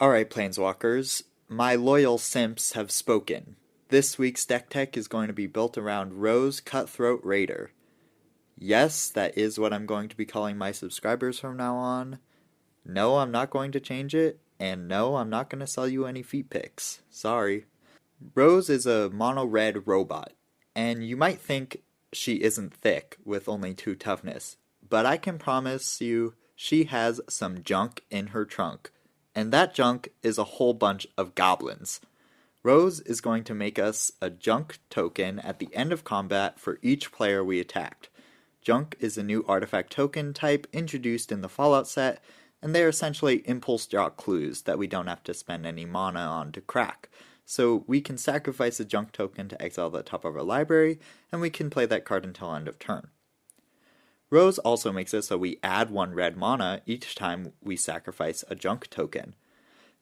Alright, Planeswalkers, my loyal simps have spoken. This week's deck tech is going to be built around Rose Cutthroat Raider. Yes, that is what I'm going to be calling my subscribers from now on. No, I'm not going to change it, and no, I'm not going to sell you any feet pics. Sorry. Rose is a mono-red robot, and you might think she isn't thick with only 2 toughness, but I can promise you she has some junk in her trunk, and that junk is a whole bunch of goblins. Rose is going to make us a junk token at the end of combat for each player we attacked. Junk is a new artifact token type introduced in the Fallout set, and they are essentially impulse draw clues that we don't have to spend any mana on to crack. So we can sacrifice a junk token to exile the top of our library, and we can play that card until end of turn. Rose also makes it so we add 1 red mana each time we sacrifice a junk token.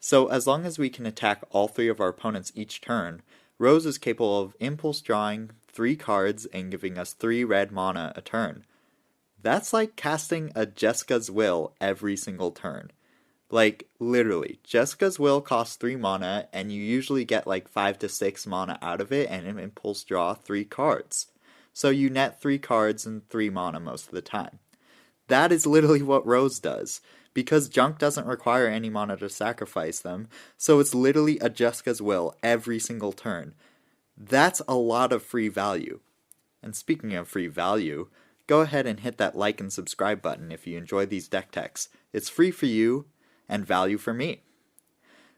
So as long as we can attack all 3 of our opponents each turn, Rose is capable of impulse drawing 3 cards and giving us 3 red mana a turn. That's like casting a Jessica's Will every single turn. Like, literally, Jessica's Will costs 3 mana, and you usually get like 5 to 6 mana out of it, and impulse draw 3 cards. So you net 3 cards and 3 mana most of the time. That is literally what Rose does, because junk doesn't require any mana to sacrifice them, so it's literally a Jessica's Will every single turn. That's a lot of free value. And speaking of free value, go ahead and hit that like and subscribe button if you enjoy these deck techs. It's free for you, and value for me.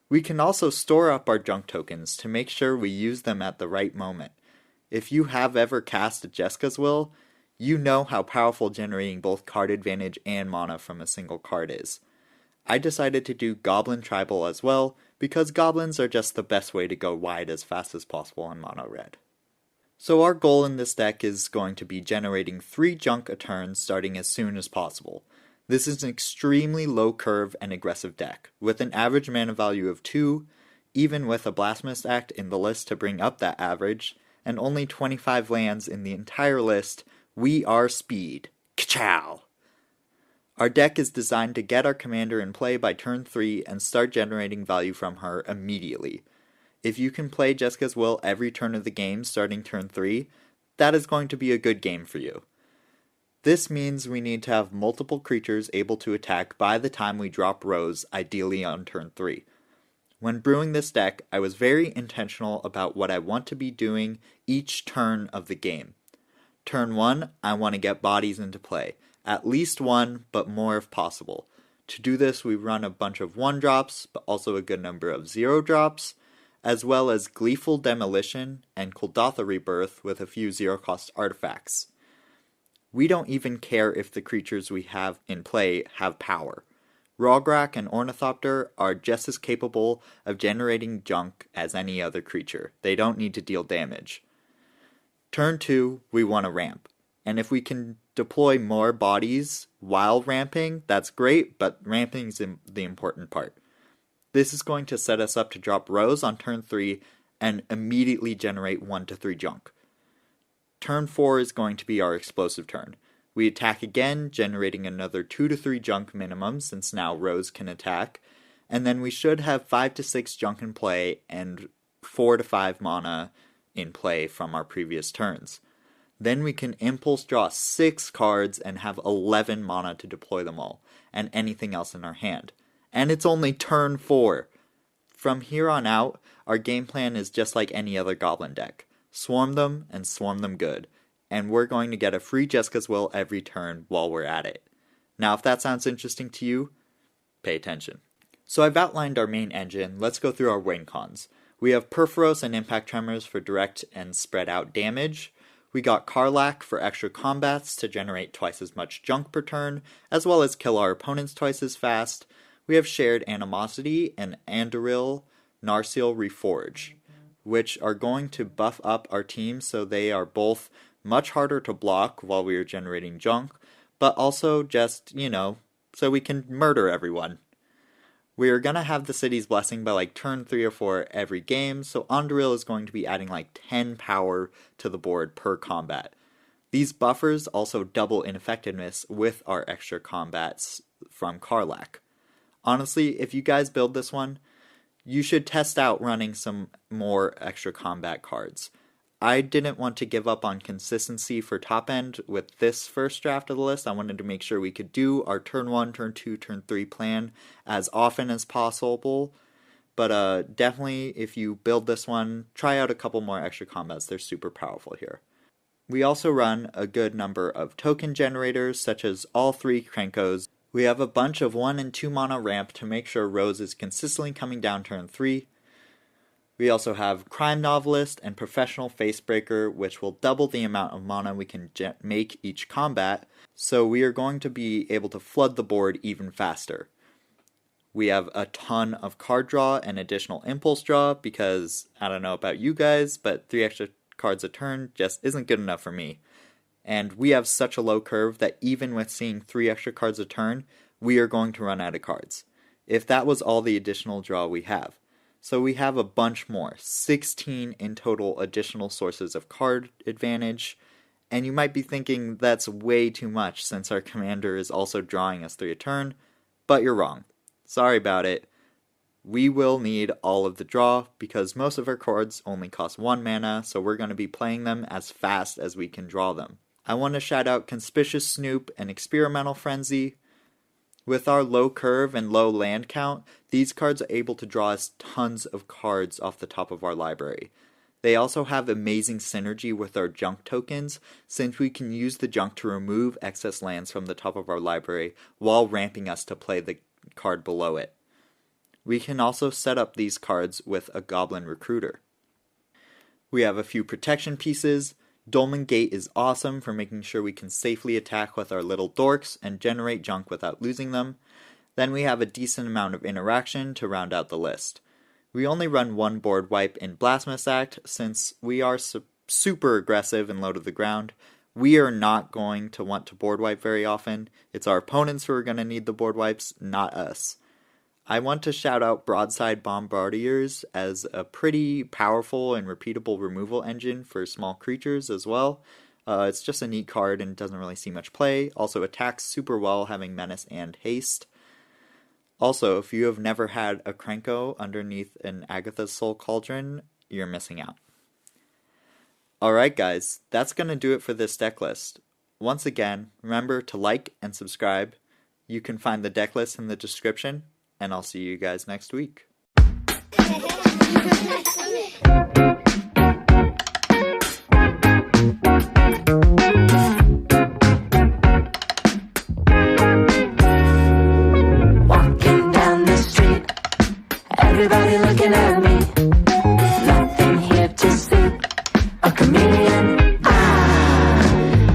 We can also store up our junk tokens to make sure we use them at the right moment. If you have ever cast a Jessica's Will, you know how powerful generating both card advantage and mana from a single card is. I decided to do Goblin Tribal as well, because goblins are just the best way to go wide as fast as possible on mono red. So our goal in this deck is going to be generating 3 junk a turn starting as soon as possible. This is an extremely low curve and aggressive deck, with an average mana value of 2, even with a Blasphemous Act in the list to bring up that average, and only 25 lands in the entire list. We are speed. Ka-chow! Our deck is designed to get our commander in play by turn 3 and start generating value from her immediately. If you can play Jessica's Will every turn of the game starting turn 3, that is going to be a good game for you. This means we need to have multiple creatures able to attack by the time we drop Rose, ideally on turn 3. When brewing this deck, I was very intentional about what I want to be doing each turn of the game. Turn 1, I want to get bodies into play. At least 1, but more if possible. To do this, we run a bunch of 1-drops, but also a good number of 0-drops, as well as Gleeful Demolition and Kuldotha Rebirth with a few 0-cost artifacts. We don't even care if the creatures we have in play have power. Rograk and Ornithopter are just as capable of generating junk as any other creature. They don't need to deal damage. Turn 2, we want to ramp. And if we can deploy more bodies while ramping, that's great, but ramping is the important part. This is going to set us up to drop Rose on turn 3 and immediately generate 1 to 3 junk. Turn 4 is going to be our explosive turn. We attack again, generating another 2 to 3 junk minimum since now Rose can attack, and then we should have 5 to 6 junk in play and 4 to 5 mana in play from our previous turns. Then we can impulse draw 6 cards and have 11 mana to deploy them all, and anything else in our hand. And it's only turn 4! From here on out, our game plan is just like any other Goblin deck. Swarm them, and swarm them good. And we're going to get a free Jessica's Will every turn while we're at it. Now, if that sounds interesting to you, pay attention. So I've outlined our main engine. Let's go through our win cons. We have Perforos and Impact Tremors for direct and spread out damage. We got Karlach for extra combats to generate twice as much junk per turn, as well as kill our opponents twice as fast. We have Shared Animosity and Anduril Narsil Reforge, which are going to buff up our team so they are both much harder to block while we are generating junk, but also just, so we can murder everyone. We are going to have the City's Blessing by like turn 3 or 4 every game, so Anduril is going to be adding like 10 power to the board per combat. These buffers also double in effectiveness with our extra combats from Karlach. Honestly, if you guys build this one, you should test out running some more extra combat cards. I didn't want to give up on consistency for top end with this first draft of the list. I wanted to make sure we could do our turn 1, turn 2, turn 3 plan as often as possible. But definitely, if you build this one, try out a couple more extra combats. They're super powerful here. We also run a good number of token generators, such as all 3 Krenkos. We have a bunch of 1 and 2 mana ramp to make sure Rose is consistently coming down turn 3. We also have Crime Novelist and Professional Facebreaker, which will double the amount of mana we can make each combat, so we are going to be able to flood the board even faster. We have a ton of card draw and additional impulse draw because, I don't know about you guys, but 3 extra cards a turn just isn't good enough for me. And we have such a low curve that even with seeing 3 extra cards a turn, we are going to run out of cards, if that was all the additional draw we have. So we have a bunch more, 16 in total additional sources of card advantage, and you might be thinking that's way too much since our commander is also drawing us 3 a turn, but you're wrong. Sorry about it. We will need all of the draw because most of our cards only cost 1 mana, so we're going to be playing them as fast as we can draw them. I want to shout out Conspicuous Snoop and Experimental Frenzy. With our low curve and low land count, these cards are able to draw us tons of cards off the top of our library. They also have amazing synergy with our junk tokens, since we can use the junk to remove excess lands from the top of our library while ramping us to play the card below it. We can also set up these cards with a Goblin Recruiter. We have a few protection pieces. Dolmen Gate is awesome for making sure we can safely attack with our little dorks and generate junk without losing them. Then we have a decent amount of interaction to round out the list. We only run 1 board wipe in Blasphemous Act since we are super aggressive and low to the ground. We are not going to want to board wipe very often. It's our opponents who are going to need the board wipes, not us. I want to shout out Broadside Bombardiers as a pretty powerful and repeatable removal engine for small creatures as well. It's just a neat card and doesn't really see much play. Also attacks super well, having Menace and Haste. Also, if you have never had a Krenko underneath an Agatha's Soul Cauldron, you're missing out. Alright guys, that's going to do it for this deck list. Once again, remember to like and subscribe. You can find the deck list in the description. And I'll see you guys next week. Walking down the street, everybody looking at me.